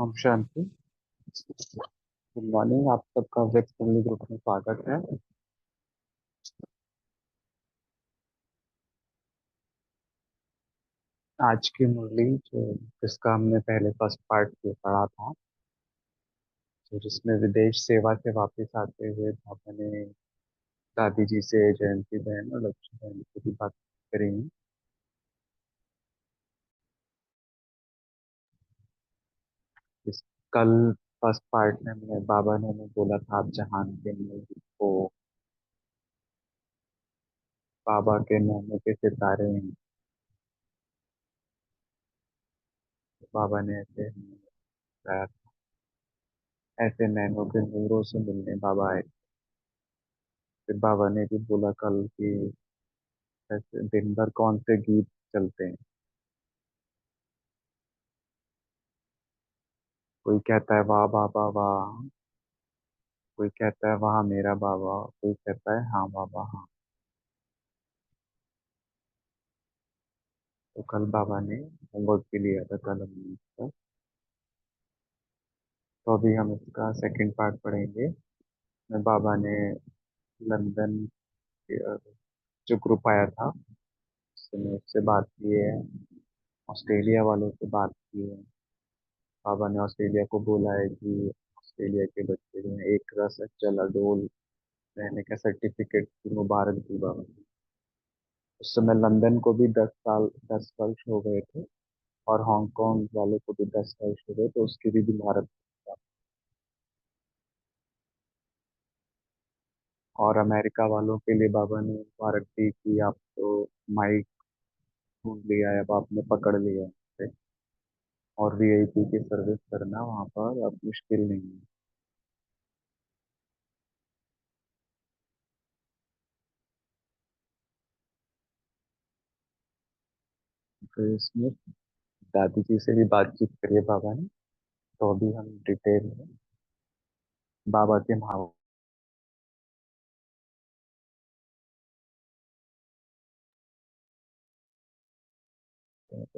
Om Shanti. Good morning. आप सबका web family group में स्वागत है। आज की मुरली जो जिसका हमने पहले फर्स्ट पार्ट में पढ़ा था, तो जिसमें विदेश सेवा से वापस आते हुए बाबा ने दादी जी से जयंती बहन और लक्ष्मी बहन की भी बात करी। इस कल फर्स्ट पार्ट में हमने बाबा ने हमें बोला था आप जहान के नूर को, बाबा के नैनों के सितारे हैं। बाबा ने ऐसे हमें बताया था, ऐसे नैनों के नूरों से मिलने बाबा आए। फिर बाबा ने भी बोला कल कि ऐसे दिन भर कौन से गीत चलते हैं। कोई कहता है वाह बाबा वाह, कोई कहता है वाह मेरा बाबा, कोई कहता है हाँ बाबा हाँ। तो कल बाबा ने होमवर्क भी लिया था कल हमने इसका। तो अभी हम इसका सेकंड पार्ट पढ़ेंगे। में बाबा ने लंदन के, जो ग्रुप आया था उससे बात की है, ऑस्ट्रेलिया वालों से बात की है। बाबा ने ऑस्ट्रेलिया को बोला है कि ऑस्ट्रेलिया के बच्चे जो हैं एक रस अचल अडोल रहने का सर्टिफिकेट की मुबारक दी बाबा ने। उस समय लंदन को भी 10 साल 10 वर्ष हो गए थे, और हांगकांग वाले को भी 10 वर्ष हो गए, तो उसकी भी मुबारक। और अमेरिका वालों के लिए बाबा ने मुबारक दी कि आप तो माइक ढूंढ लिया है, अब आपने पकड़ लिया है, और वीआईपी की सर्विस करना वहाँ पर अब मुश्किल नहीं है। फिर इसमें दादी जी से भी बातचीत करिए बाबा ने। तो अभी हम डिटेल में बाबा के भाव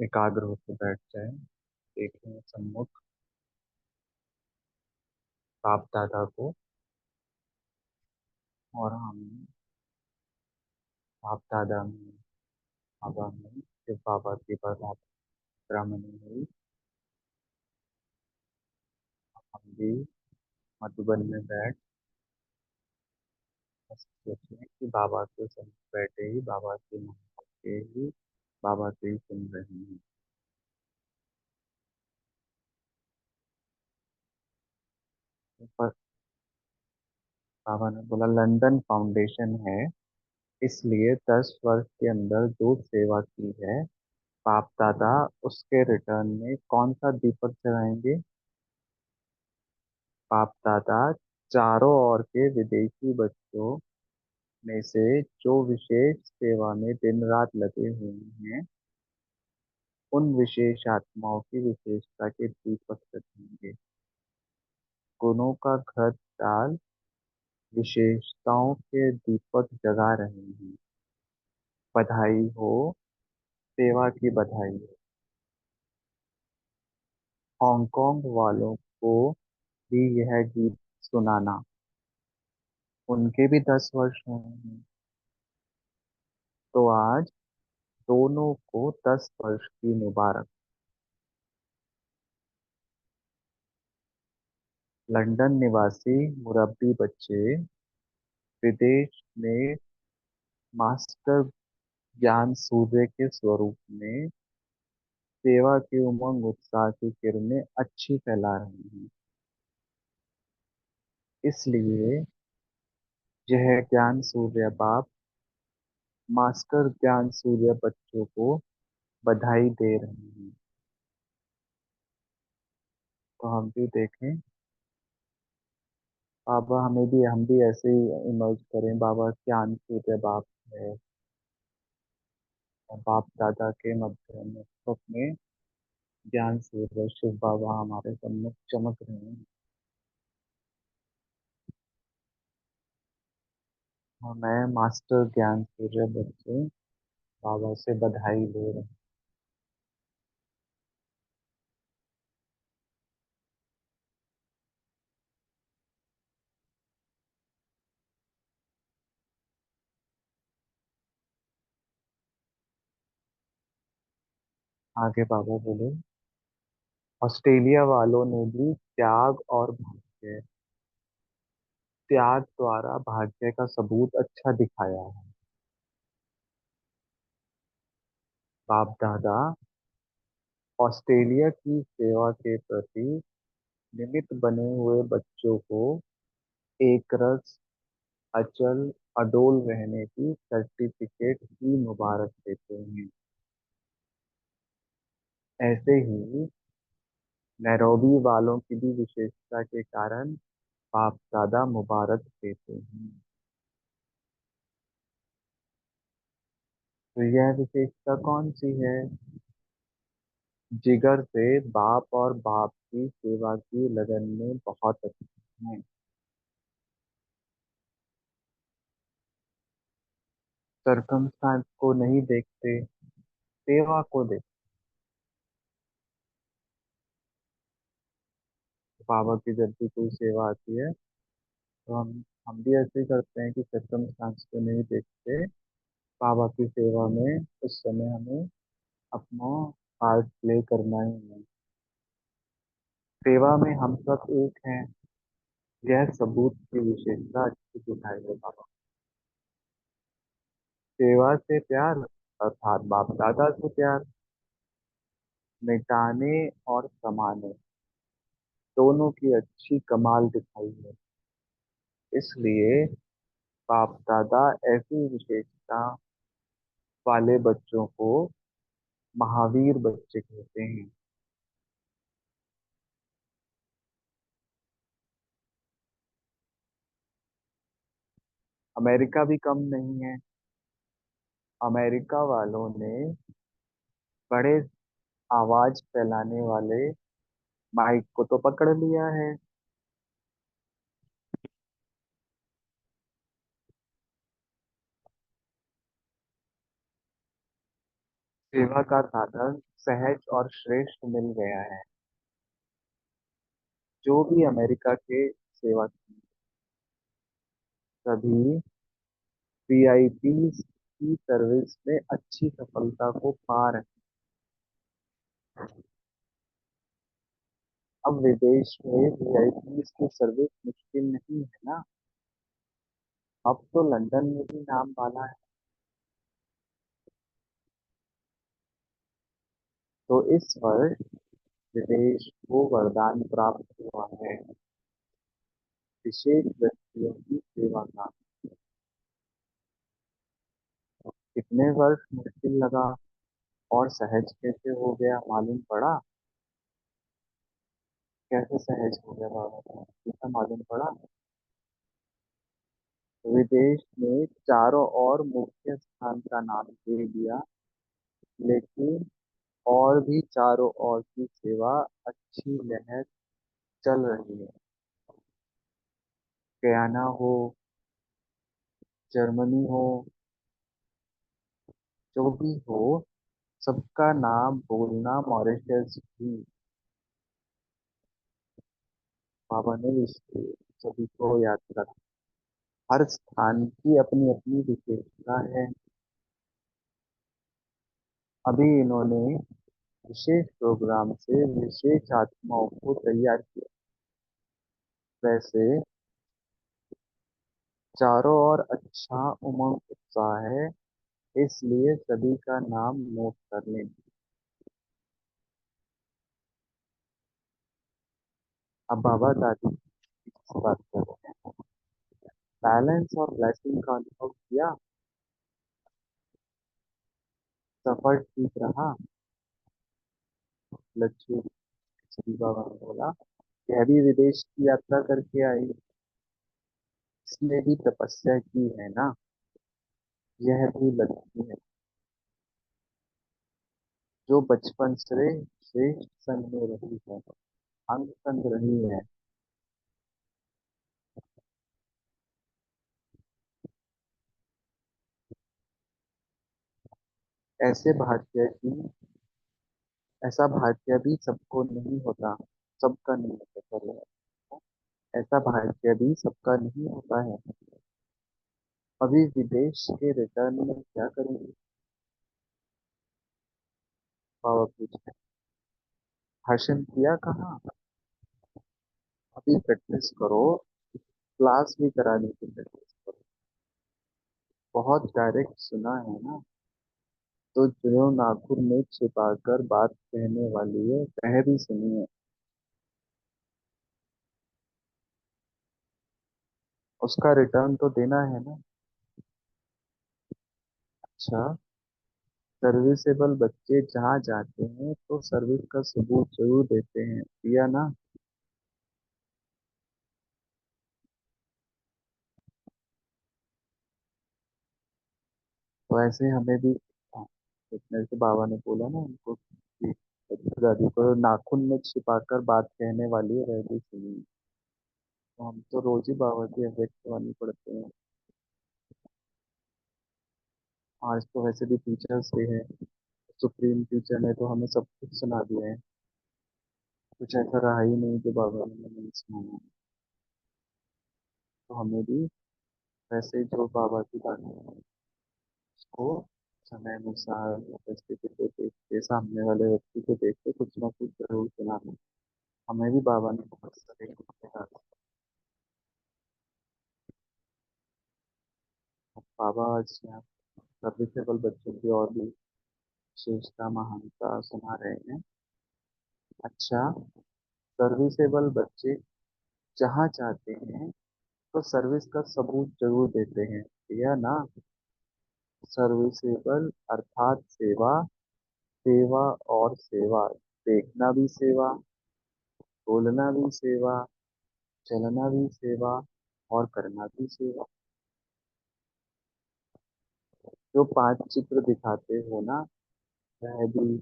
एकाग्र होकर बैठ जाए, देखें सम्मुख बाप दादा को, और हम बाप दादा में बाबा में जब बाबा की परात्परा मनी हुई, हम भी मधुबन में बैठ बस सोचें कि बाबा के संग बैठे ही बाबा की मोहब्बत के ही बाबा से ही सुन रहे हैं। पर बाबा ने बोला लंदन फाउंडेशन है, इसलिए 10 वर्ष के अंदर जो सेवा की है बाप दादा उसके रिटर्न में कौन सा दीपक जलाएंगे। बाप दादा चारों ओर के विदेशी बच्चों में से जो विशेष सेवा में दिन रात लगे हुए हैं, उन विशेष आत्माओं की विशेषता के दीपक रखेंगे। गुणों का घर डाल विशेषताओं के दीपक जगा रहे हैं। बधाई हो, सेवा की बधाई हो। हांगकांग वालों को भी यह गीत सुनाना, उनके भी 10 वर्ष हुए हैं। तो आज दोनों को 10 वर्ष की मुबारक। लंदन निवासी मुरब्बी बच्चे विदेश में मास्टर ज्ञान सूर्य के स्वरूप में सेवा की उमंग उत्साह की किरणें अच्छी फैला रहे हैं। इसलिए यह ज्ञान सूर्य बाप मास्टर ज्ञान सूर्य बच्चों को बधाई दे रहे हैं। तो हम भी देखें बाबा, हम भी ऐसे ही इमर्ज करें। बाबा ज्ञान सूर्य बाप है, और बाप दादा के मध्य में ज्ञान सूर्य शिव बाबा हमारे सम्मुख चमक रहे हैं। और मैं मास्टर ज्ञान सूर्य बच्चे बाबा से बधाई ले रहे हैं। आगे बाबा बोले, ऑस्ट्रेलिया वालों ने भी त्याग और भाग्य त्याग द्वारा भाग्य का सबूत अच्छा दिखाया है। बाप दादा ऑस्ट्रेलिया की सेवा के प्रति निमित्त बने हुए बच्चों को एक रस अचल अडोल रहने की सर्टिफिकेट की मुबारक देते हैं। ऐसे ही नैरोबी वालों की भी विशेषता के कारण बाप दादा मुबारक देते हैं। तो यह विशेषता कौन सी है? जिगर से बाप और बाप की सेवा की लगन में बहुत अच्छे हैं। सरकमस्टांस को नहीं देखते, सेवा को देखते। बाबा की जब भी कोई सेवा आती है तो हम भी ऐसे ही करते हैं कि सरकमस्टांस को नहीं देखते। बाबा की सेवा में उस समय हमें अपना पार्ट प्ले करना ही है। सेवा में हम सब एक हैं, यह सबूत की विशेषता अच्छी दिखाई है बाबा। सेवा से प्यार अर्थात बाप दादा से प्यार मिटाने और समाने दोनों की अच्छी कमाल दिखाई है। इसलिए बाप दादा ऐसी विशेषता वाले बच्चों को महावीर बच्चे कहते हैं। अमेरिका भी कम नहीं है। अमेरिका वालों ने बड़े आवाज फैलाने वाले माइक को तो पकड़ लिया है। सेवा का साधन सहज और श्रेष्ठ मिल गया है। जो भी अमेरिका के सेवा सभी वीआईपी की सर्विस में अच्छी सफलता को पा रहे हैं। अब विदेश में वीआईपी की सर्विस मुश्किल नहीं है ना। अब तो लंदन में भी नाम वाला है। तो इस वर्ष विदेश को वरदान प्राप्त हुआ है, विशेष व्यक्तियों की सेवा का। कितने वर्ष मुश्किल लगा और सहज कैसे हो गया मालूम पड़ा? कैसे सहज हो गया बाबा को कैसा मालूम पड़ा? विदेश ने चारों ओर मुख्य स्थान का नाम दे दिया, लेकिन और भी चारों ओर की सेवा अच्छी लहर चल रही है। गयाना हो, जर्मनी हो, जो भी हो, सबका नाम बोलना मॉरिशस भी। बाबा ने इसके सभी को याद करा। हर स्थान की अपनी अपनी विशेषता है। अभी इन्होंने विशेष प्रोग्राम से विशेष आत्माओं को तैयार किया। वैसे चारों ओर अच्छा उमंग उत्साह है, इसलिए सभी का नाम नोट कर लें। अब बाबा दादी की बात करते हैं। बैलेंस और ब्लेसिंग का अनुभव किया, सफर ठीक रहा। लक्ष्मी श्री बाबा ने बोला, यह भी विदेश की यात्रा करके आई, इसने भी तपस्या की है ना। यह भी लक्ष्मी है जो बचपन से श्रेष्ठ संग में रही है, अंग संग रही है। ऐसे भाग्य की ऐसा भाग्य भी सबको नहीं होता, सबका नहीं होता, चलो। ऐसा भाग्य भी सबका नहीं होता है। अभी विदेश के रिटर्न में क्या करेंगे? बाबा पूछते हैं, भाषण किया कहाँ? अभी प्रैक्टिस करो, क्लास भी कराने की प्रैक्टिस करो। बहुत डायरेक्ट सुना है ना, तो जो नाखून में छिपाकर बात कहने वाली है वह भी सुनिए। उसका रिटर्न तो देना है ना। अच्छा, सर्विसेबल बच्चे जहाँ जाते हैं तो सर्विस का सबूत जरूर देते हैं, दिया ना। तो ऐसे हमें भी, हाँ, मेरे से बाबा ने बोला ना उनको कि दादी को नाखून में छिपाकर बात कहने वाली है वह भी सुनिए। तो हम तो रोज ही बाबा की अव्यक्तवाणी पढ़ते हैं। आज तो वैसे भी टीचर्स डे है, सुप्रीम टीचर ने तो हमें सब कुछ सुना दिया है। कुछ ऐसा रहा ही नहीं जो बाबा ने नहीं सुनाया। तो हमें भी वैसे जो बाबा की बात है उसको समय अनुसार परिस्थिति को देख के सामने वाले व्यक्ति को देख के कुछ ना कुछ जरूर सुनाना। हमें भी बाबा ने बहुत सारे कहा। बाबा आज यहाँ सर्विसेबल बच्चों की और भी विशेषता महानता सुना रहे हैं। अच्छा, सर्विसेबल बच्चे जहाँ चाहते हैं तो सर्विस का सबूत जरूर देते हैं, या ना। सर्विसेबल अर्थात सेवा, सेवा और सेवा, देखना भी सेवा, बोलना भी सेवा, चलना भी सेवा और करना भी सेवा। जो पांच चित्र दिखाते हो ना, वह भी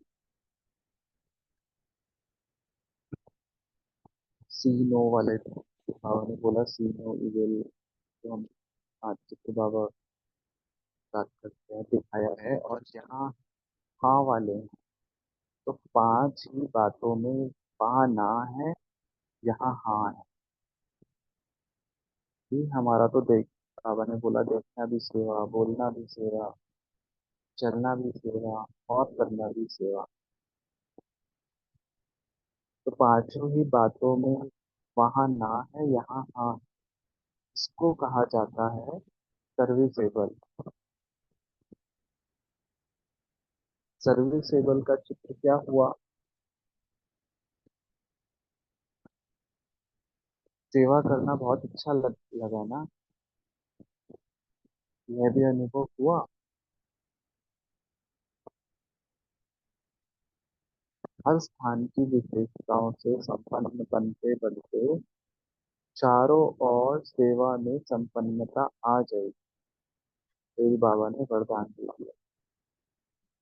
सी नो वाले थे। बाबा ने बोला सी नो इविल, तो हम पांच चित्र बाबा बात करते हैं दिखाया है। और यहाँ हाँ वाले हैं, तो पांच ही बातों में वहाँ ना है, यहाँ हाँ है। ये हमारा तो देख, बाबा ने बोला देखना भी सेवा, बोलना भी सेवा, चलना भी सेवा और करना भी सेवा। तो पांचों ही बातों में वहाँ ना है, यहाँ हाँ। इसको कहा जाता है सर्विसेबल। सर्विसेबल का चित्र क्या हुआ? सेवा करना बहुत अच्छा लगा ना। यह भी अनुभव हुआ। हर स्थान की विशेषताओं से संपन्न बनते बनते चारों ओर सेवा में संपन्नता आ जाएगी। तेरी बाबा ने वरदान दे दिया।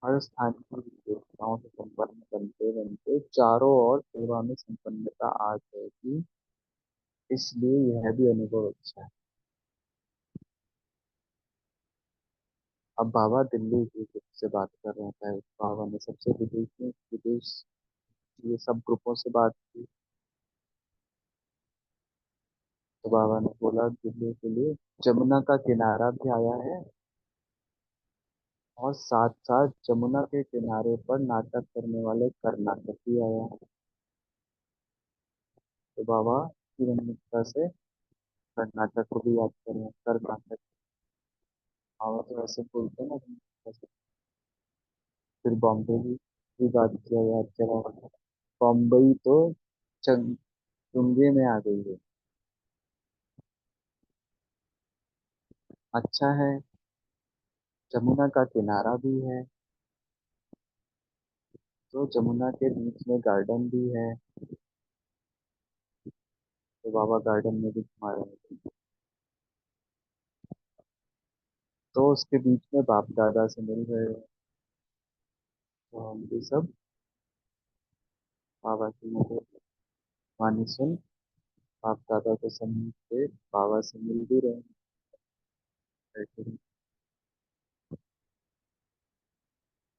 हर स्थान की विशेषताओं से संपन्न बनते बनते चारों ओर सेवा में संपन्नता आ जाएगी। इसलिए यह भी अनुभव अच्छा है। अब बाबा दिल्ली की से बात कर रहे हैं। बाबा ने सबसे विदेश में विदेश ये सब ग्रुपों से बात की। तो बाबा ने बोला दिल्ली के लिए जमुना का किनारा भी आया है, और साथ साथ जमुना के किनारे पर नाटक करने वाले कर्नाटक भी आया है। तो बाबा की रमणीयता से कर्नाटक को भी याद करें, कर्नाटक। बाबा तो ऐसे बोलते हैं ना। फिर बॉम्बे की बात किया, याद करा। बॉम्बई तो चुंगे में आ गई है। अच्छा है, जमुना का किनारा भी है, तो जमुना के बीच में गार्डन भी है। तो बाबा गार्डन में भी घुमा रहे थे। तो उसके बीच में बाप दादा से मिल रहे हैं। तो हम भी सब बाबा की वाणी सुन बाप दादा के सम्मुख से बाबा से मिल भी रहे हैं।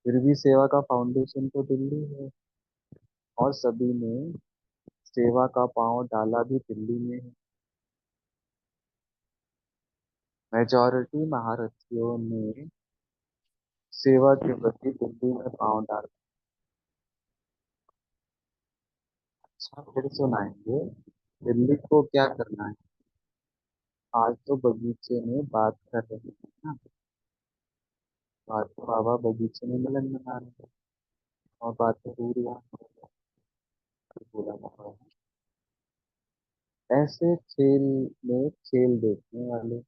फिर भी सेवा का फाउंडेशन तो दिल्ली है, और सभी ने सेवा का पांव डाला भी दिल्ली में है। मेजॉरिटी महारथियों ने सेवा के प्रति दिल्ली में पांव डाला। अच्छा फिर सुनाएंगे। बिल्ली को क्या करना है? आज तो बगीचे में बात कर रहे हैं ना। आज तो बाबा बगीचे में मिलन मना रहे हैं और बात जरूर याद बोला बाबा। ऐसे खेल में खेल देखने वाले,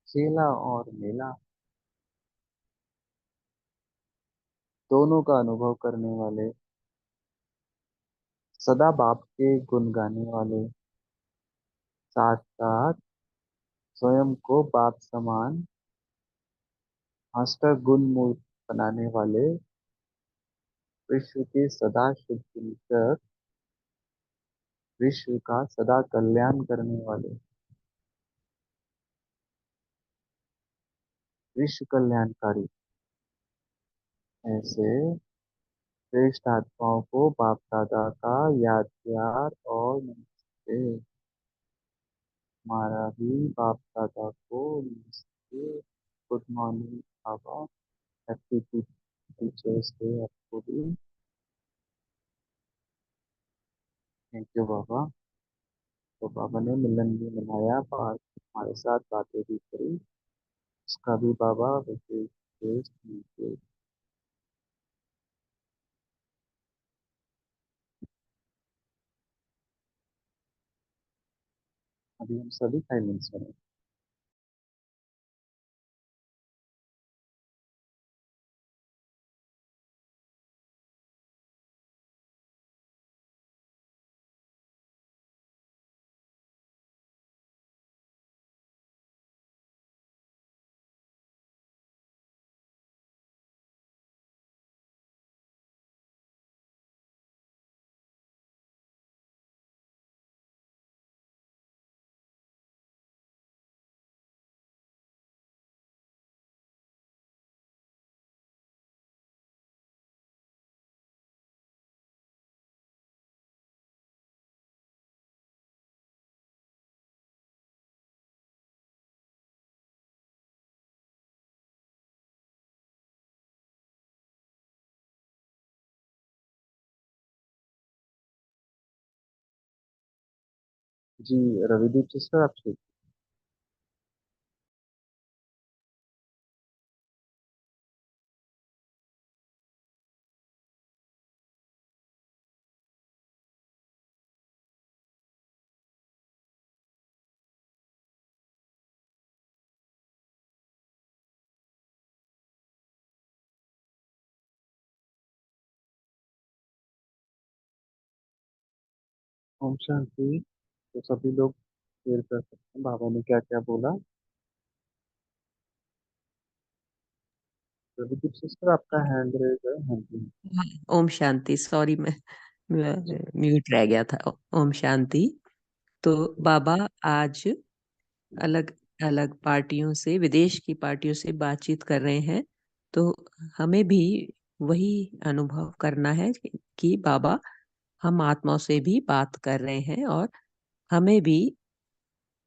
खेला और मेला दोनों का अनुभव करने वाले, सदा बाप के गुण गाने वाले, साथ साथ स्वयं को बाप समान हंसकर गुणमूर्त बनाने वाले, विश्व के सदा शुभ चिंतक, विश्व का सदा कल्याण करने वाले, विश्व कल्याणकारी ऐसे श्रेष्ठ आत्माओं को बाप दादा का याद प्यार और नमस्ते। हमारा भी बाप दादा को नमस्ते। गुड मॉर्निंग बाबा। हैप्पी टीचर्स डे आपको भी। थैंक यू बाबा। तो बाबा ने मिलन भी मनाया, बात हमारे साथ बातें भी करी। उसका भी बाबा विशेष विशेष थैंक यू। अभी हम सभी साइलेंस में हैं। जी रविदीप सिस्टर आप ठीक? ओम शांति। तो सभी लोग शेयर कर सकते हैं बाबा ने क्या क्या बोला। रविदीप सिस्टर आपका हैंड रेज है, हाँ जी। हाँ, ओम शांति। सॉरी, मैं म्यूट रह गया था। ओम शांति। तो बाबा आज अलग अलग पार्टियों से, विदेश की पार्टियों से बातचीत कर रहे हैं। तो हमें भी वही अनुभव करना है कि बाबा हम आत्माओं से भी बात कर रहे हैं और हमें भी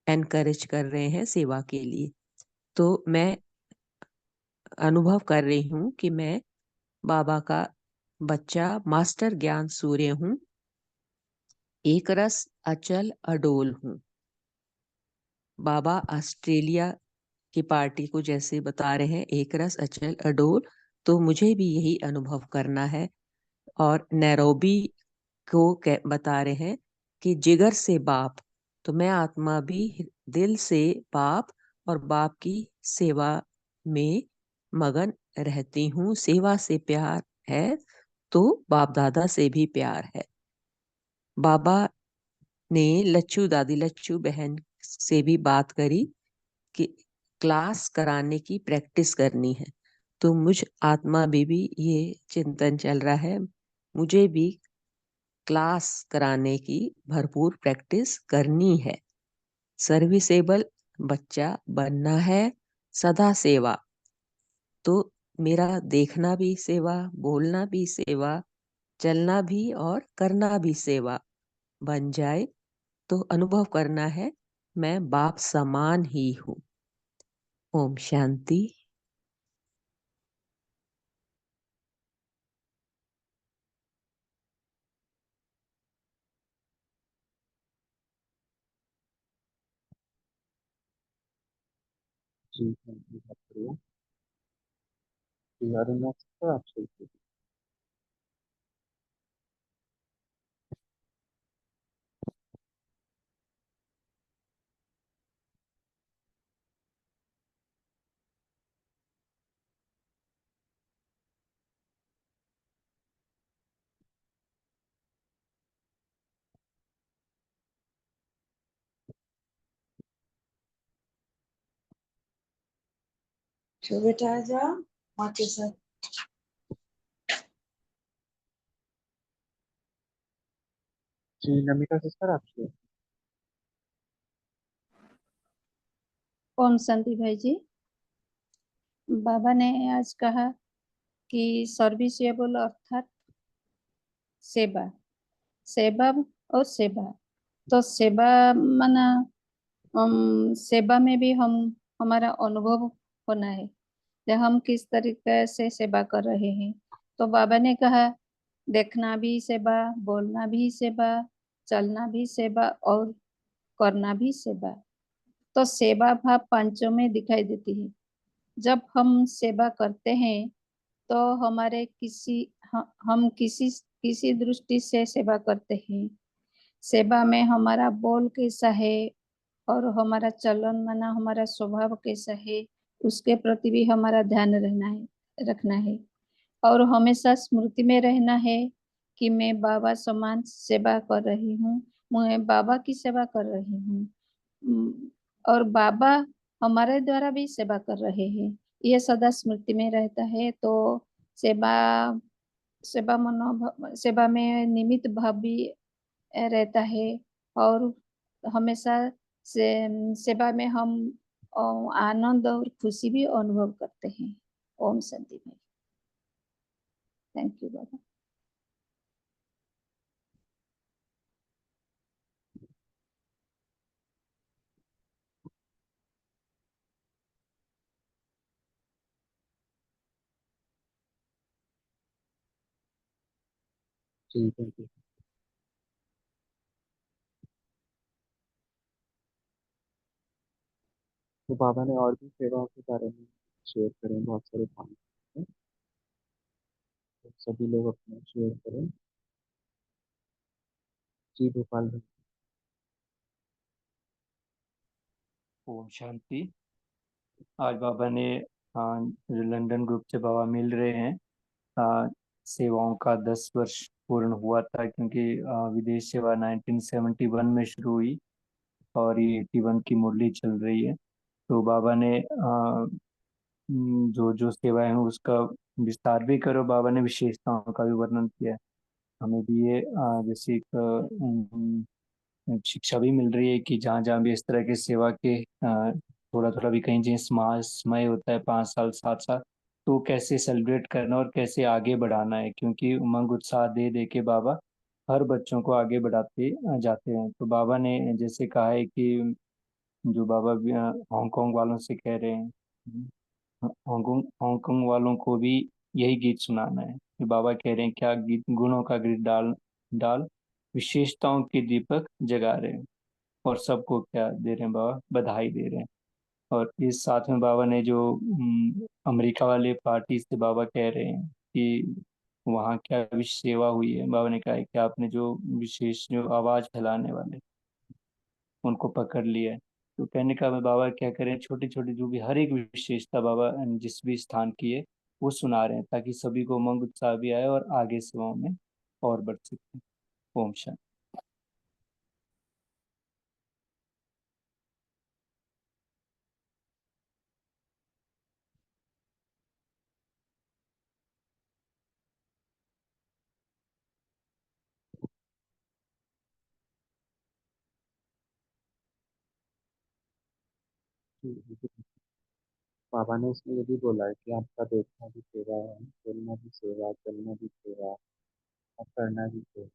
एनकरेज कर रहे हैं सेवा के लिए। तो मैं अनुभव कर रही हूँ कि मैं बाबा का बच्चा मास्टर ज्ञान सूर्य हूँ, एक रस अचल अडोल हूँ। बाबा ऑस्ट्रेलिया की पार्टी को जैसे बता रहे हैं एक रस अचल अडोल, तो मुझे भी यही अनुभव करना है। और नैरोबी को बता रहे हैं कि जिगर से बाप, तो मैं आत्मा भी दिल से बाप और बाप की सेवा में मगन रहती हूँ। सेवा से प्यार है तो बाप दादा से भी प्यार है। बाबा ने लच्चू दादी, लच्चू बहन से भी बात करी कि क्लास कराने की प्रैक्टिस करनी है। तो मुझ आत्मा भी ये चिंतन चल रहा है, मुझे भी क्लास कराने की भरपूर प्रैक्टिस करनी है। सर्विसेबल बच्चा बनना है, सदा सेवा। तो मेरा देखना भी सेवा, बोलना भी सेवा, चलना भी और करना भी सेवा बन जाए। तो अनुभव करना है मैं बाप समान ही हूँ। ओम शांति। जी थैंक यू, बहुत बढ़िया। जी अरुणा सर आप शुरू। तो बेटा आ जाओ माँ के साथ। जी नमिता सिस्टर आप शुरू। ओम शांति भाई जी। बाबा ने आज कहा कि सर्विसेबल अर्थात सेवा, सेवा और सेवा। तो सेवा माना सेवा में भी हम हमारा अनुभव होना है कि हम किस तरीके से सेवा कर रहे हैं। तो बाबा ने कहा देखना भी सेवा, बोलना भी सेवा, चलना भी सेवा और करना भी सेवा। तो सेवा भाव पांचों में दिखाई देती है। जब हम सेवा करते हैं तो हमारे हम किसी दृष्टि से सेवा करते हैं। सेवा में हमारा बोल कैसा है और हमारा चलन माना हमारा स्वभाव कैसा है, उसके प्रति भी हमारा ध्यान रखना है। और हमेशा स्मृति में रहना है कि मैं बाबा समान सेवा कर रही हूँ, मैं बाबा की सेवा कर रही हूँ। और बाबा हमारे द्वारा भी सेवा कर रहे हैं, ये सदा स्मृति में रहता है। तो सेवा सेवा में निमित्त भाव भी रहता है। और हमेशा से सेवा में हम आनंद और खुशी भी अनुभव करते हैं। ओम शांति भाई। थैंक यू बाबा। जी थैंक यू। तो बाबा ने और भी सेवाओं के बारे में शेयर करें, बहुत सारे काम हैं, तो सभी लोग अपना शेयर करें। जी गोपाल भाई। ओम शांति। आज बाबा ने जो लंदन ग्रुप से बाबा मिल रहे हैं, सेवाओं का 10 वर्ष पूर्ण हुआ था, क्योंकि विदेश सेवा 1971 में शुरू हुई और ये 81 की मुरली चल रही है। तो बाबा ने जो जो सेवाएं हैं उसका विस्तार भी करो, बाबा ने विशेषताओं का भी वर्णन किया है। हमें भी ये जैसे एक शिक्षा भी मिल रही है कि जहाँ जहाँ भी इस तरह के सेवा के थोड़ा थोड़ा भी कहीं कहीं समाज समय होता है, 5 साल 7 साल, तो कैसे सेलिब्रेट करना और कैसे आगे बढ़ाना है, क्योंकि उमंग उत्साह दे दे के बाबा हर बच्चों को आगे बढ़ाते जाते हैं। तो बाबा ने जैसे कहा है कि जो बाबा भी हांगकांग वालों से कह रहे हैं, हांगकांग हांगकांग वालों को भी यही गीत सुनाना है कि बाबा कह रहे हैं क्या गीत, गुणों का गीत डाल डाल, विशेषताओं के दीपक जगा रहे हैं। और सबको क्या दे रहे हैं बाबा, बधाई दे रहे हैं। और इस साथ में बाबा ने जो अमेरिका वाले पार्टी से बाबा कह रहे हैं कि वहाँ क्या विशेष सेवा हुई है। बाबा ने कहा है कि आपने जो विशेष जो आवाज फैलाने वाले उनको पकड़ लिया है। तो कहने का मैं बाबा क्या करें, छोटी छोटी जो भी हर एक विशेषता बाबा जिस भी स्थान की है वो सुना रहे हैं, ताकि सभी को उमंग उत्साह भी आए और आगे सेवाओं में और बढ़ सके। ओम शांति। जी, जी। बाबा ने इसमें ये भी बोला है कि आपका देखना भी सेवा है, बोलना भी सेवा, चलना भी सेवा और करना भी सेवा।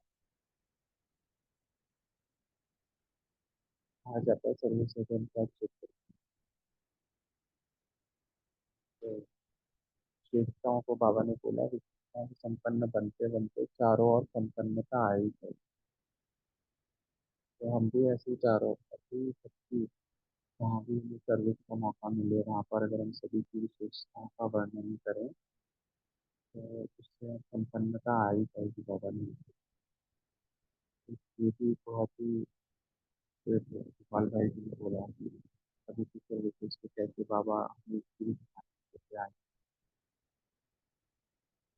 कहा जाता है सर्वसदन का चित्र। तो विशेषताओं को बाबा ने बोला विशेषताओं से संपन्न बनते बनते चारों ओर संपन्नता आई है। तो हम भी ऐसी चारों अपनी शक्ति जहाँ भी हमें सर्विस का मौका मिले वहाँ पर अगर हम सभी की विशेषताओं का वर्णन करें तो उससे संपन्नता आ ही जाएगी बाबा ने। ये भी बहुत ही फिर गोपाल भाई जी ने बोला कि सभी की सर्विसेज को कैसे बाबा हमें पूरी कैसे आए,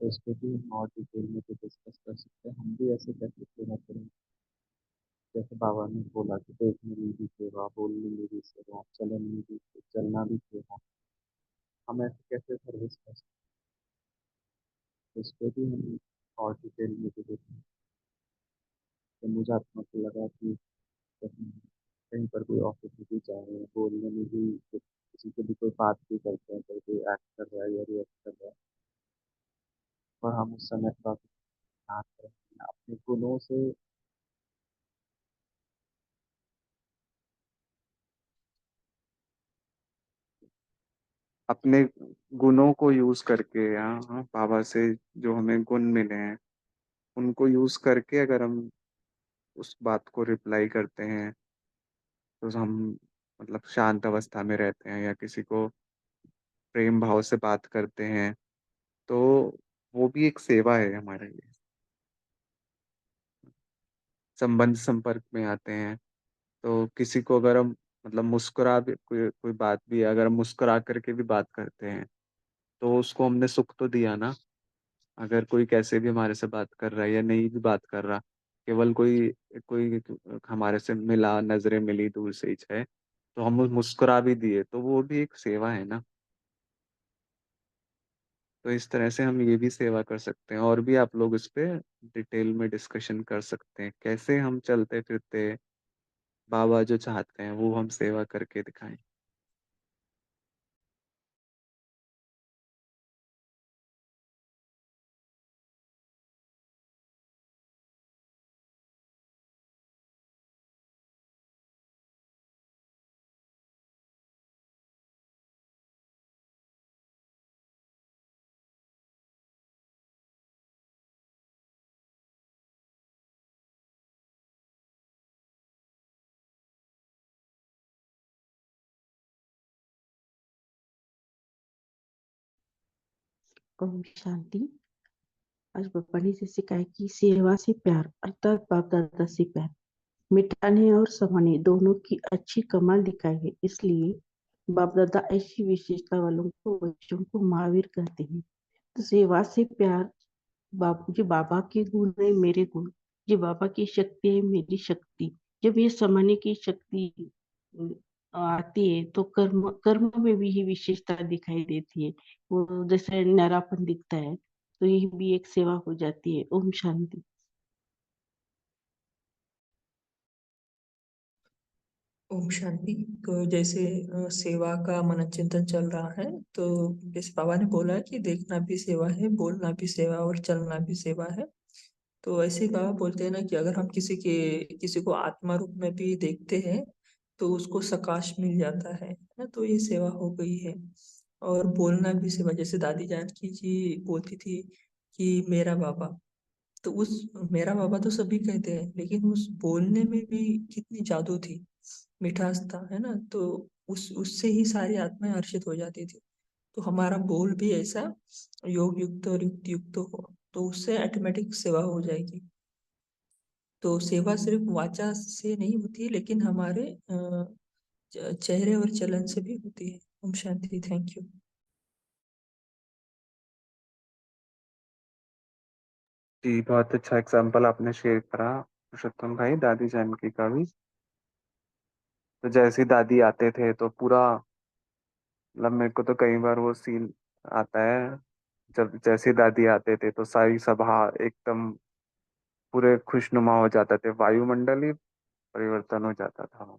तो इसको भी हम और डिटेल में भी डिस्कस कर सकते हैं। हम भी ऐसे कैसे सेवा करें, जैसे बाबा ने बोला कि देखने में भी सेवा, बोलने में भी सेवा, चलन में भी, चलना भी सेवा, हम ऐसे कैसे सर्विस कर सकते हैं, इसको भी हम और डिटेल में भी देखें। तो मुझे आत्मा को लगा कि जब हम कहीं पर कोई ऑफिस में भी जा रहे हैं, बोलने में भी किसी से भी कोई बात भी करते हैं, तो कोई एक्ट कर रहा है या रिएक्ट कर रहा है, और हम उस समय का ध्यान करें अपने गुणों से। अपने गुणों को यूज करके, हाँ, बाबा से जो हमें गुण मिले हैं उनको यूज करके अगर हम उस बात को रिप्लाई करते हैं तो हम मतलब शांत अवस्था में रहते हैं, या किसी को प्रेम भाव से बात करते हैं तो वो भी एक सेवा है हमारे लिए। संबंध संपर्क में आते हैं तो किसी को अगर हम मतलब मुस्कुरा भी, कोई कोई बात भी है, अगर हम मुस्कुरा करके भी बात करते हैं तो उसको हमने सुख तो दिया ना। अगर कोई कैसे भी हमारे से बात कर रहा है या नहीं भी बात कर रहा, केवल कोई कोई हमारे से मिला, नजरें मिली दूर से ही चाहे, तो हम मुस्कुरा भी दिए तो वो भी एक सेवा है ना। तो इस तरह से हम ये भी सेवा कर सकते हैं, और भी आप लोग इस पे डिटेल में डिस्कशन कर सकते हैं कैसे हम चलते फिरते बाबा जो चाहते हैं वो हम सेवा करके दिखाएं। ओम शांति। आज पापा ने जैसे कहा कि सेवा से प्यार अर्थात बाप दादा से प्यार मिटाने और समाने दोनों की अच्छी कमाल दिखाई है, इसलिए बाप दादा ऐसी विशेषता वालों को बच्चों को महावीर कहते हैं। तो सेवा से प्यार बाबू जी बाबा के गुण है, मेरे गुण, जी बाबा की शक्ति है, मेरी शक्ति। जब ये समाने की शक्ति आती है तो कर्म कर्म में भी ही विशेषता दिखाई देती है। वो जैसे नारापन दिखता है तो ये भी एक सेवा हो जाती है। ओम शांति। ओम शांति। तो जैसे सेवा का मनन चिंतन चल रहा है, तो जैसे बाबा ने बोला कि देखना भी सेवा है, बोलना भी सेवा और चलना भी सेवा है। तो ऐसे ही बाबा बोलते हैं ना कि अगर हम किसी को आत्मा रूप में भी देखते हैं तो उसको सकाश मिल जाता है ना, तो ये सेवा हो गई है। और बोलना भी सेवा, जैसे दादी जानकी जी बोलती थी कि मेरा बाबा, तो उस मेरा बाबा तो सभी कहते हैं, लेकिन उस बोलने में भी कितनी जादू थी, मिठास था, है ना। तो उस उससे ही सारी आत्माएं हर्षित हो जाती थी। तो हमारा बोल भी ऐसा योग युक्त और युक्त युक्त हो तो उससे ऑटोमेटिक सेवा हो जाएगी। तो सेवा सिर्फ वाचा से नहीं होती, लेकिन हमारे चेहरे और चलन से भी होती है। ओम शांति। Thank you. जी, बहुत अच्छा एग्जाम्पल आपने शेयर करा पुरुषोत्तम भाई, दादी जानकी का भी। तो जैसे ही दादी आते थे तो पूरा मतलब मेरे को तो कई बार वो सीन आता है, जब जैसे ही दादी आते थे तो सारी सभा एकदम पूरे खुशनुमा हो जाते थे, वायुमंडल ही परिवर्तन हो जाता था।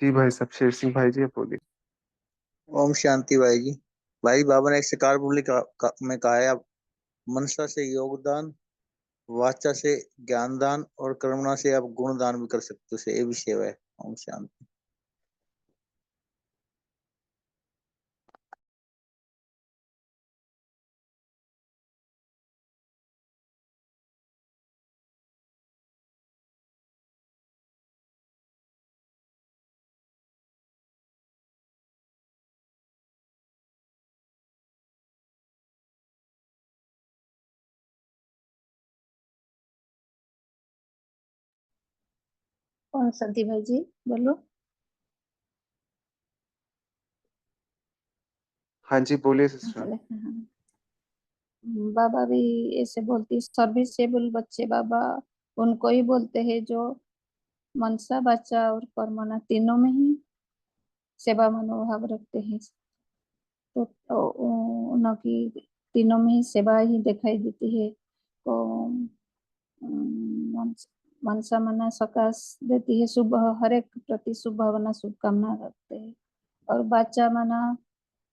जी भाई सब, शेर सिंह भाई जी, आप बोलिए। ओम शांति भाई जी। भाई बाबा ने एक शिकार बोली में कहा है, आप मनसा से योगदान, वाचा से ज्ञान दान और कर्मणा से आप गुण दान भी कर सकते हो, ये भी सेवा है। ओम शांति। कौन सती भाई जी बोलो। हाँ जी, बोलिए सिस्टर। चले हाँ। बाबा भी ऐसे बोलती सर्विसेबल बच्चे बाबा उनको ही बोलते हैं जो मनसा वाचा और कर्मणा तीनों में ही सेवा मनोभाव रखते हैं। उनकी तीनों में ही सेवा ही दिखाई देती है। तो मनसा मना सकाश देती है, शुभ हर एक प्रति शुभ भावना शुभकामना रखते हैं। और बाचा मना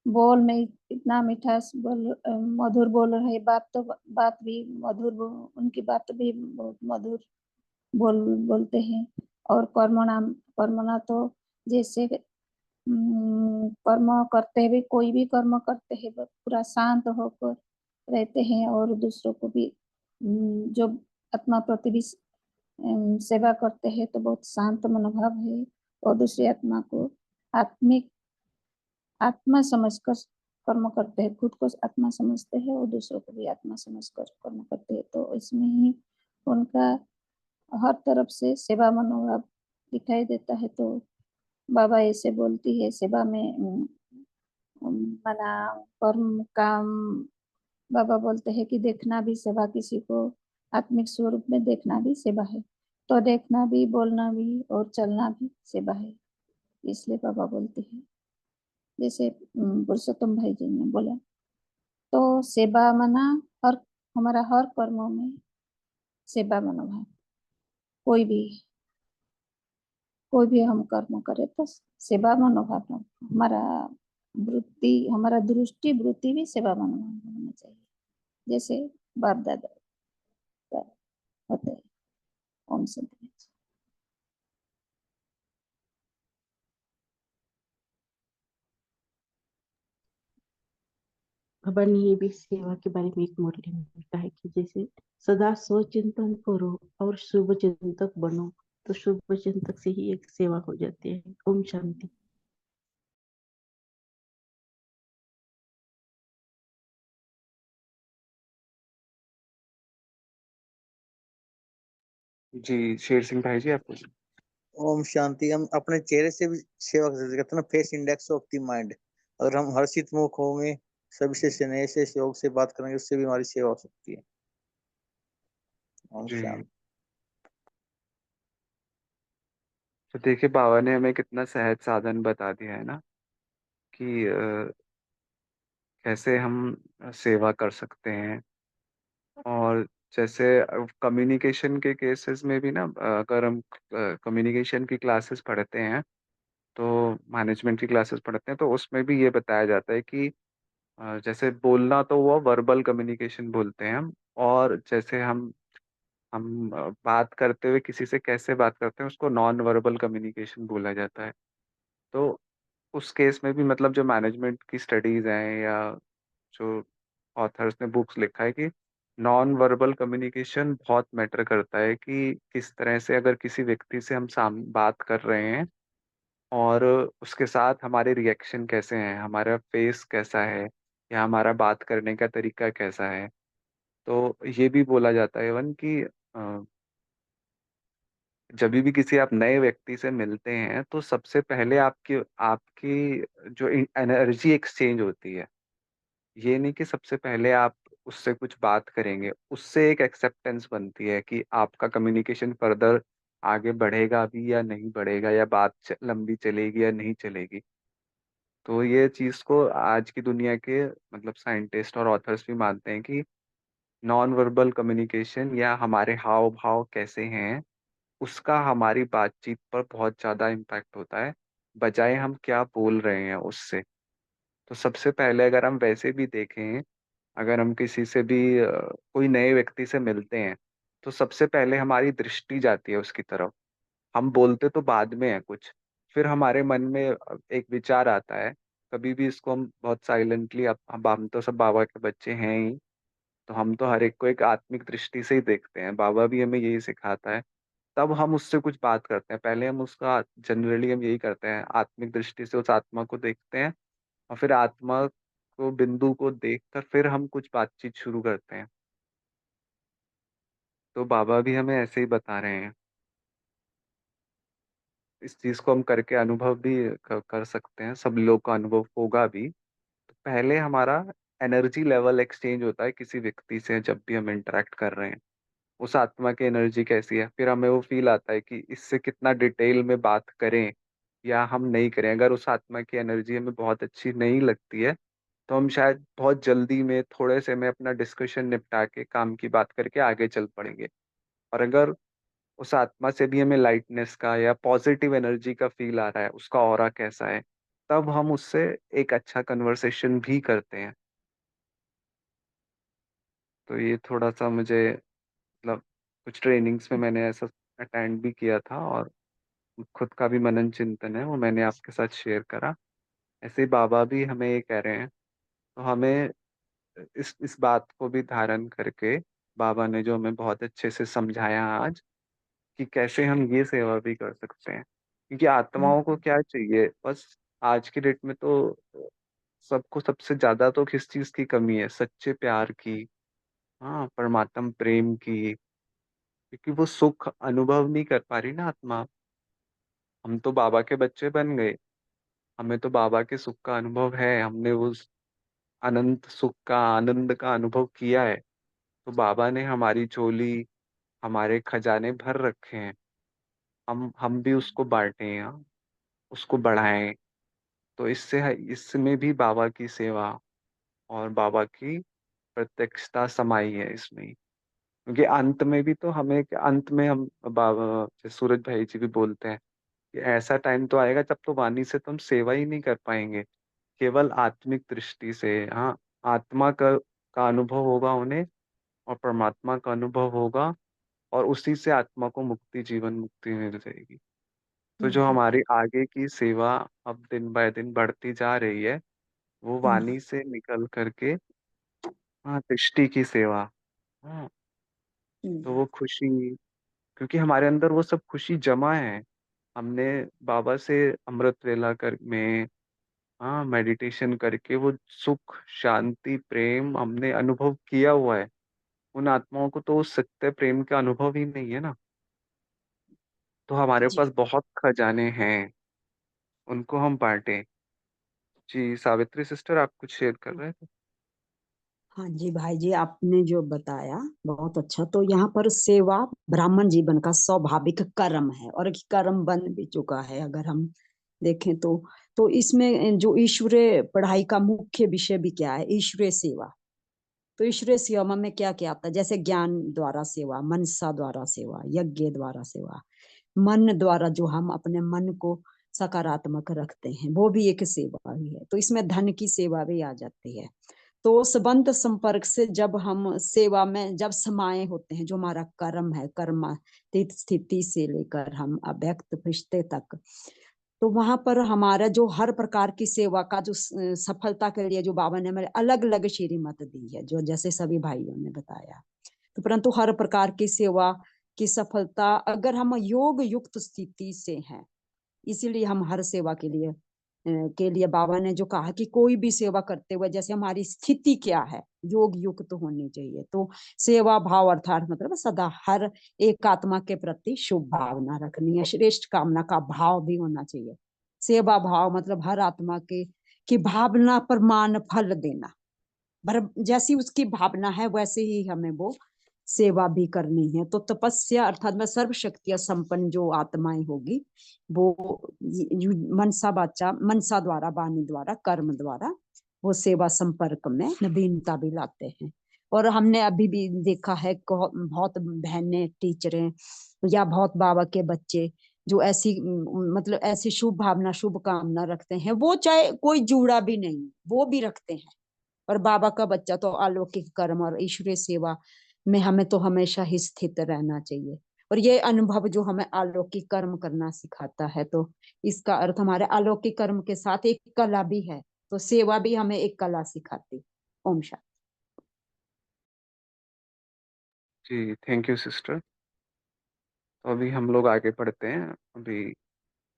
बोल में इतना मिठास बोल मधुर बोल रहे, बात भी मधुर उनकी बात भी बहुत मधुर बोलते हैं। और कर्मणा तो जैसे कर्म करते हुए कोई भी कर्म करते हैं वो पूरा शांत होकर रहते हैं। और दूसरों को भी जो आत्मा प्रति भी सेवा करते हैं तो बहुत शांत मनोभाव है। और दूसरी आत्मा को आत्मिक आत्मा समझकर कर्म करते हैं, खुद को आत्मा समझते हैं और दूसरों को भी आत्मा समझकर कर्म करते हैं। तो इसमें ही उनका हर तरफ से सेवा मनोभाव दिखाई देता है। तो बाबा ऐसे बोलती है सेवा में मना कर्म काम। बाबा बोलते हैं कि देखना भी सेवा, किसी को आत्मिक स्वरूप में देखना भी सेवा है। तो देखना भी, बोलना भी और चलना भी सेवा है। इसलिए बाबा बोलते हैं जैसे पुरुषोत्तम भाई जी ने बोला। तो सेवा मना हर हमारा हर कर्मों में सेवा मनोभाव, कोई भी हम कर्म करें तो सेवा मनोभाव हमारा वृत्ति, हमारा दृष्टि वृत्ति भी सेवा मनोभाव होना चाहिए, जैसे बाप दादा होते हैं। ओम शांति। बाबा ने ये भी सेवा के बारे में एक मूल्य में लिखा है कि जैसे सदा स्वचिंतन करो और शुभ चिंतक बनो, तो शुभ चिंतक से ही एक सेवा हो जाती है। ओम शांति। जी, शेर सिंह भाई जी, आप पूछिए। ओम शांति। हम अपने चेहरे से भी सेवा कर सकते हैं। कहते हैं ना, face index of the mind. अगर हम हर्षित मुख होंगे, सभी से स्नेह से सहयोग से बात करेंगे, उससे भी हमारी सेवा हो सकती है। ओम जी, शांति। तो देखिए बाबा ने हमें कितना सहज साधन बता दिया है ना, कि कैसे हम सेवा कर सकते हैं। और जैसे कम्युनिकेशन के केसेस में भी ना, अगर हम कम्युनिकेशन की क्लासेस पढ़ते हैं, तो मैनेजमेंट की क्लासेस पढ़ते हैं, तो उसमें भी ये बताया जाता है कि जैसे बोलना तो वो वर्बल कम्युनिकेशन बोलते हैं हम। और जैसे हम बात करते हुए किसी से कैसे बात करते हैं, उसको नॉन वर्बल कम्युनिकेशन बोला जाता है। तो उस केस में भी मतलब जो मैनेजमेंट की स्टडीज हैं, या जो ऑथर्स ने बुक्स लिखा है, कि नॉन वर्बल कम्युनिकेशन बहुत मैटर करता है, कि किस तरह से अगर किसी व्यक्ति से हम साम बात कर रहे हैं, और उसके साथ हमारे रिएक्शन कैसे हैं, हमारा फेस कैसा है, या हमारा बात करने का तरीका कैसा है। तो ये भी बोला जाता है इवन कि जब भी किसी आप नए व्यक्ति से मिलते हैं, तो सबसे पहले आपकी आपकी जो एनर्जी एक्सचेंज होती है, ये नहीं कि सबसे पहले आप उससे कुछ बात करेंगे, उससे एक एक्सेप्टेंस बनती है कि आपका कम्युनिकेशन फर्दर आगे बढ़ेगा भी या नहीं बढ़ेगा, या बात लंबी चलेगी या नहीं चलेगी। तो ये चीज को आज की दुनिया के मतलब साइंटिस्ट और ऑथर्स भी मानते हैं कि नॉन वर्बल कम्युनिकेशन, या हमारे हाव भाव कैसे हैं, उसका हमारी बातचीत पर बहुत ज्यादा इम्पैक्ट होता है, बजाय हम क्या बोल रहे हैं उससे। तो सबसे पहले अगर हम वैसे भी देखें, अगर हम किसी से भी कोई नए व्यक्ति से मिलते हैं, तो सबसे पहले हमारी दृष्टि जाती है उसकी तरफ। हम बोलते तो बाद में है कुछ, फिर हमारे मन में एक विचार आता है। कभी भी इसको हम बहुत साइलेंटली, अब हम तो सब बाबा के बच्चे हैं ही, तो हम तो हर एक को एक आत्मिक दृष्टि से ही देखते हैं। बाबा भी हमें यही सिखाता है। तब हम उससे कुछ बात करते हैं, पहले हम उसका जनरली हम यही करते हैं, आत्मिक दृष्टि से उस आत्मा को देखते हैं, और फिर आत्मा को बिंदु को देखकर फिर हम कुछ बातचीत शुरू करते हैं। तो बाबा भी हमें ऐसे ही बता रहे हैं। इस चीज को हम करके अनुभव भी कर सकते हैं, सब लोग का अनुभव होगा भी। तो पहले हमारा एनर्जी लेवल एक्सचेंज होता है किसी व्यक्ति से जब भी हम इंटरेक्ट कर रहे हैं, उस आत्मा की एनर्जी कैसी है, फिर हमें वो फील आता है कि इससे कितना डिटेल में बात करें या हम नहीं करें। अगर उस आत्मा की एनर्जी हमें बहुत अच्छी नहीं लगती है तो हम शायद बहुत जल्दी में थोड़े से में अपना डिस्कशन निपटा के काम की बात करके आगे चल पड़ेंगे। और अगर उस आत्मा से भी हमें लाइटनेस का या पॉजिटिव एनर्जी का फील आ रहा है, उसका ऑरा कैसा है, तब हम उससे एक अच्छा कन्वर्सेशन भी करते हैं। तो ये थोड़ा सा मुझे मतलब कुछ ट्रेनिंग्स में मैंने ऐसा अटेंड भी किया था, और खुद का भी मनन चिंतन है वो मैंने आपके साथ शेयर करा। ऐसे ही बाबा भी हमें ये कह रहे हैं, तो हमें इस बात को भी धारण करके बाबा ने जो हमें बहुत अच्छे से समझाया आज कि कैसे हम ये सेवा भी कर सकते हैं। क्योंकि आत्माओं को क्या चाहिए, बस आज की डेट में तो सबको सबसे ज्यादा तो किस चीज की कमी है, सच्चे प्यार की, हाँ, परमात्म प्रेम की। क्योंकि वो सुख अनुभव नहीं कर पा रही ना आत्मा। हम तो बाबा के बच्चे बन गए, हमें तो बाबा के सुख का अनुभव है, हमने उस अनंत सुख का आनंद का अनुभव किया है। तो बाबा ने हमारी झोली, हमारे खजाने भर रखे हैं, हम भी उसको बांटें, हाँ, उसको बढ़ाएं। तो इसमें भी बाबा की सेवा और बाबा की प्रत्यक्षता समाई है इसमें। क्योंकि अंत में भी तो हमें, अंत में हम बाबा जैसे सूरज भाई जी भी बोलते हैं कि ऐसा टाइम तो आएगा जब तो वाणी से तो हम सेवा ही नहीं कर पाएंगे, केवल आत्मिक दृष्टि से। हाँ, आत्मा का अनुभव होगा उन्हें, और परमात्मा का अनुभव होगा, और उसी से आत्मा को मुक्ति, जीवन मुक्ति मिल जाएगी। तो जो हमारी आगे की सेवा अब दिन बाय दिन बढ़ती जा रही है, वो वाणी से निकल करके, हाँ, दृष्टि की सेवा। हाँ, तो वो खुशी, क्योंकि हमारे अंदर वो सब खुशी जमा है। हमने बाबा से अमृत वेला कर में, हाँ, मेडिटेशन करके वो सुख, शांति, प्रेम हमने अनुभव किया हुआ है। उन आत्माओं को तो उस सत्य प्रेम का अनुभव ही नहीं है ना। तो हमारे जी पास बहुत खजाने हैं, उनको हम बांटें। जी सावित्री सिस्टर, आप कुछ शेयर कर रहे थे। हाँ जी भाई जी, आपने जो बताया बहुत अच्छा। तो यहाँ पर सेवा ब्राह्मण जीवन का स्वाभाविक कर्म है, और एक कर्म बन भी चुका है अगर हम देखें तो इसमें जो ईश्वरीय पढ़ाई का मुख्य विषय भी क्या है, ईश्वरीय सेवा। तो ईश्वरीय सेवा में क्या क्या आता है, जैसे ज्ञान द्वारा सेवा, मनसा द्वारा सेवा, यज्ञ द्वारा सेवा, मन द्वारा जो हम अपने मन को सकारात्मक रखते हैं वो भी एक सेवा ही है। तो इसमें धन की सेवा भी आ जाती है। तो संबंध संपर्क से जब हम सेवा में जब समाये होते हैं, जो हमारा कर्म है, कर्मातीत स्थिति से लेकर हम अव्यक्त रिश्ते तक, तो वहां पर हमारा जो हर प्रकार की सेवा का जो सफलता के लिए जो बाबा ने हमें अलग अलग श्रीमत दी है, जो जैसे सभी भाइयों ने बताया। तो परंतु हर प्रकार की सेवा की सफलता अगर हम योग युक्त स्थिति से हैं, इसीलिए हम हर सेवा के लिए बाबा ने जो कहा कि कोई भी सेवा करते हुए जैसे हमारी स्थिति क्या है, योग युक्त तो होनी चाहिए। तो सेवा भाव अर्थात मतलब सदा हर एक आत्मा के प्रति शुभ भावना रखनी है, श्रेष्ठ कामना का भाव भी होना चाहिए। सेवा भाव मतलब हर आत्मा के की भावना पर मान फल देना, जैसी उसकी भावना है वैसे ही हमें वो सेवा भी करनी है। तो तपस्या अर्थात में सर्व शक्तियां संपन्न जो आत्माएं होगी, वो मनसा वाचा, मनसा द्वारा, वाणी द्वारा, कर्म द्वारा वो सेवा संपर्क में नवीनता भी लाते हैं। और हमने अभी भी देखा है बहुत बहनें, टीचरें या बहुत बाबा के बच्चे जो ऐसी मतलब ऐसी शुभ भावना, शुभ कामना रखते हैं, वो चाहे कोई जुड़ा भी नहीं वो भी रखते हैं। और बाबा का बच्चा तो अलौकिक कर्म और ईश्वरीय सेवा में हमें तो हमेशा ही स्थित रहना चाहिए। और ये अनुभव जो हमें अलौकिक कर्म करना सिखाता है, तो इसका अर्थ हमारे अलौकिक कर्म के साथ एक कला भी है। तो सेवा भी हमें एक कला सिखाती। ओम शांति। जी थैंक यू सिस्टर। तो अभी हम लोग आगे बढ़ते हैं। अभी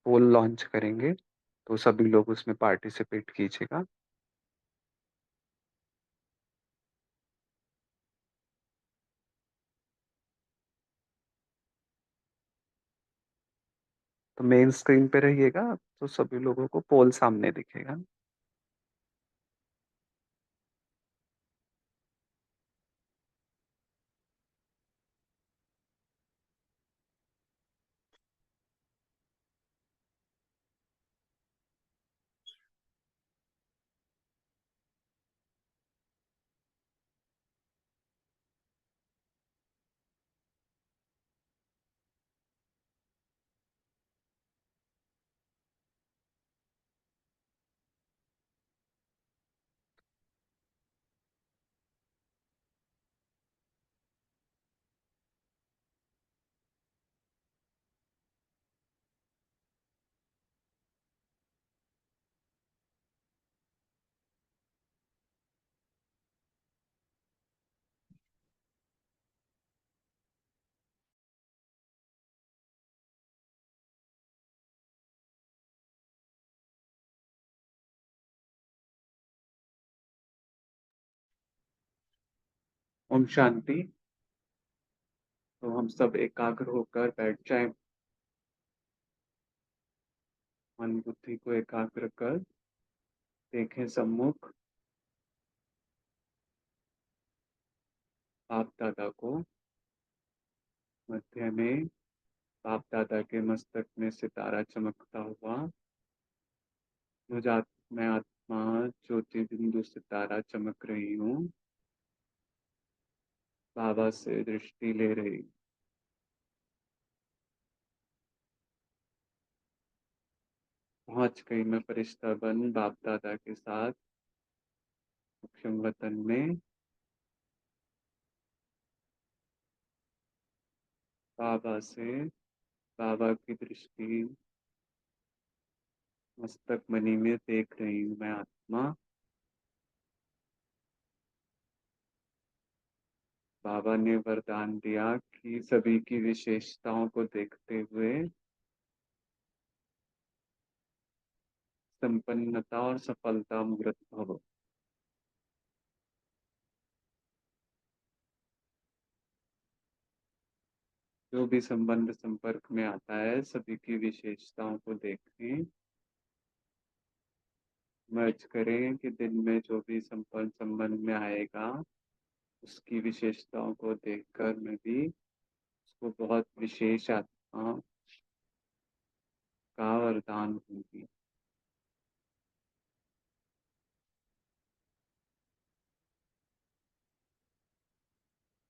पोल लॉन्च करेंगे, तो सभी लोग उसमें पार्टिसिपेट कीजिएगा। तो मेन स्क्रीन पे रहिएगा तो सभी लोगों को पोल सामने दिखेगा। ओम शांति। तो हम सब एकाग्र होकर बैठ जाएं, मन बुद्धि को एकाग्र कर देखें सम्मुख बाप दादा को। मध्य में बाप दादा के मस्तक में सितारा चमकता हुआ, मैं आत्मा ज्योति बिंदु सितारा चमक रही हूँ, बाबा से दृष्टि ले रही। पहुंच गई मैं फरिश्ता बन बाप दादा के साथ मुख्यम वतन में। बाबा से बाबा की दृष्टि मस्तक मणि में देख रही हूँ मैं आत्मा। बाबा ने वरदान दिया कि सभी की विशेषताओं को देखते हुए संपन्नता और सफलता मूर्त भव। जो भी संबंध संपर्क में आता है सभी की विशेषताओं को देखें, मर्ज करें कि दिन में जो भी संबंध में आएगा उसकी विशेषताओं को देखकर मैं भी उसको बहुत विशेष आत्मा का वरदान दूंगी।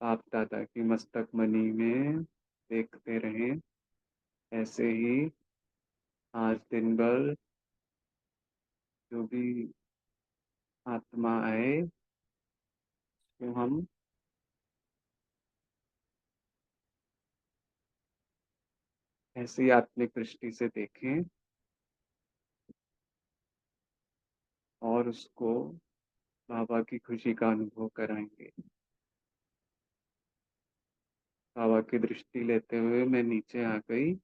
आप दादा की मस्तक मणि में देखते रहें। ऐसे ही आज दिन भर जो भी आत्मा आए तो हम ऐसी आत्मिक दृष्टि से देखें और उसको बाबा की खुशी का अनुभव कराएंगे। बाबा की दृष्टि लेते हुए मैं नीचे आ गई।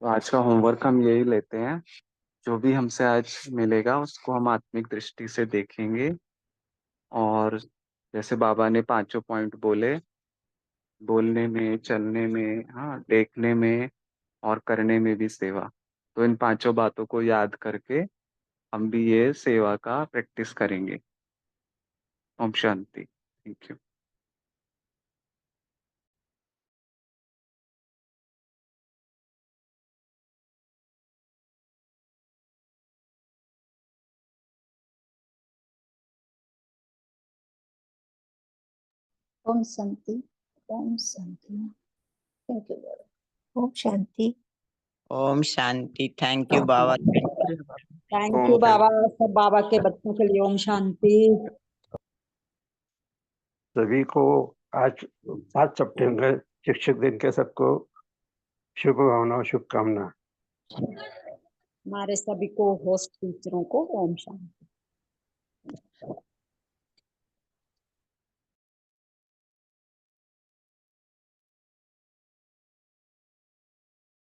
तो आज का होमवर्क हम यही लेते हैं, जो भी हमसे आज मिलेगा उसको हम आत्मिक दृष्टि से देखेंगे। और जैसे बाबा ने पांचों पॉइंट बोले, बोलने में, चलने में, हाँ, देखने में और करने में भी सेवा। तो इन पांचों बातों को याद करके हम भी ये सेवा का प्रैक्टिस करेंगे। Om Shanti. Thank you. Om Shanti. Om Shanti. Thank you. Om Shanti. Om Shanti. Thank you Baba. Thank you Baba, सब बाबा के बच्चों के लिए ओम शांति। सभी को आज 7 सितंबर शिक्षक दिन के सबको शुभ भावना, शुभकामना। हमारे सभी को होस्ट टीचरों को ओम शांति।